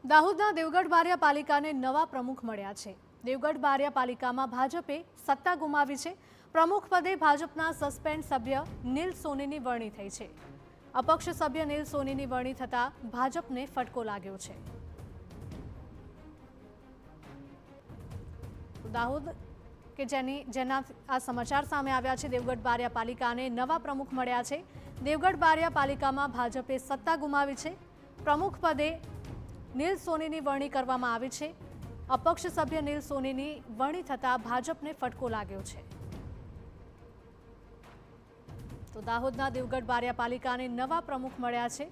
દાહોદના દેવગઢ બારિયા પાલિકાને નવા પ્રમુખ મળ્યા છે। દેવગઢ બારિયા પાલિકામાં ભાજપે સત્તા ગુમાવી છે। પ્રમુખ પદે ભાજપના સસ્પેન્ડ સભ્ય નીલ સોનીની વરણી થઈ છે। અપક્ષ સભ્ય નીલ સોનીની વરણી થતા ભાજપને ફટકો લાગ્યો છે। દાહોદ કે જેના આ સમાચાર સામે આવ્યા છે। દેવગઢ બારિયા પાલિકાને નવા પ્રમુખ મળ્યા છે। દેવગઢ બારિયા પાલિકામાં ભાજપે સત્તા ગુમાવી છે। પ્રમુખ પદે નીલ સોનીની વરણી કરવામાં આવી છે। અપક્ષ સભ્ય નીલ સોનીની વરણી થતા ભાજપને ફટકો લાગ્યો છે। તો દાહોદના દેવગઢ બારિયા પાલિકાને નવા પ્રમુખ મળ્યા છે।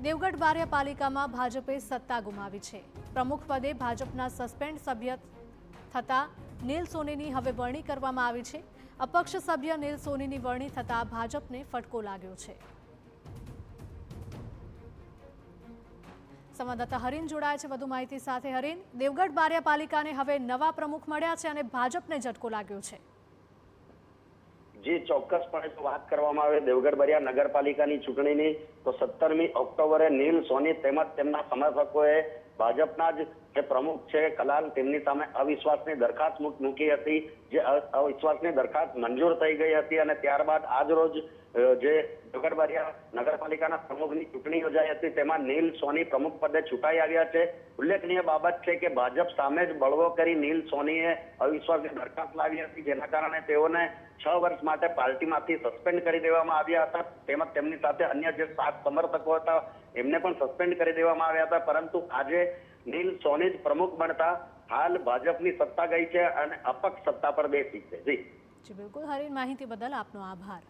દેવગઢ બારિયા પાલિકામાં ભાજપે સત્તા ગુમાવી છે। પ્રમુખ પદે ભાજપના સસ્પેન્ડ સભ્ય થતા નીલ સોનીની હવે વરણી કરવામાં આવી છે। અપક્ષ સભ્ય નીલ સોનીની વરણી થતા ભાજપને ફટકો લાગ્યો છે। સંવાદદાતા હરીન જોડાયા છે વધુ માહિતી સાથે। હરીન, દેવગઢ બારિયા પાલિકાને હવે નવા પ્રમુખ મળ્યા છે અને ભાજપને ઝટકો લાગ્યો છે। જી, ચોક્કસપણે જો વાત કરવામાં આવે દેવગઢ બારિયા નગરપાલિકાની ચૂંટણીની તો 17મી ઓક્ટોબરે નીલ સોની તેમજ તેમના સમર્થકોએ ભાજપના જે પ્રમુખ છે કલાલ તેમની સામે અવિશ્વાસની દરખાસ્ત મૂકી હતી। જે અવિશ્વાસની દરખાસ્ત મંજૂર થઈ ગઈ હતી અને ત્યારબાદ આજ રોજ જે દેવગઢ બારિયા નગરપાલિકાના પ્રમુખની ચૂંટણી યોજાઈ હતી તેમાં નીલ સોની પ્રમુખ પદે ચૂંટાઈ આવ્યા છે। ઉલ્લેખનીય બાબત છે કે ભાજપ સામે જ બળવો કરી નીલ સોનીએ અવિશ્વાસની દરખાસ્ત લાવી હતી, જેના કારણે તેઓને 6 વર્ષ માટે પાર્ટીમાંથી સસ્પેન્ડ કરી દેવામાં આવ્યા હતા। તેમજ તેમની સાથે અન્ય જે 7 સમર્થકો હતા એમને પણ સસ્પેન્ડ કરી દેવામાં આવ્યા હતા। પરંતુ આજે નીલ સોની જ પ્રમુખ બનતા હાલ ભાજપની સત્તા ગઈ છે અને અપક્ષ સત્તા પર બેસી છે। જી બિલકુલ હરીન, માહિતી બદલ આપનો આભાર।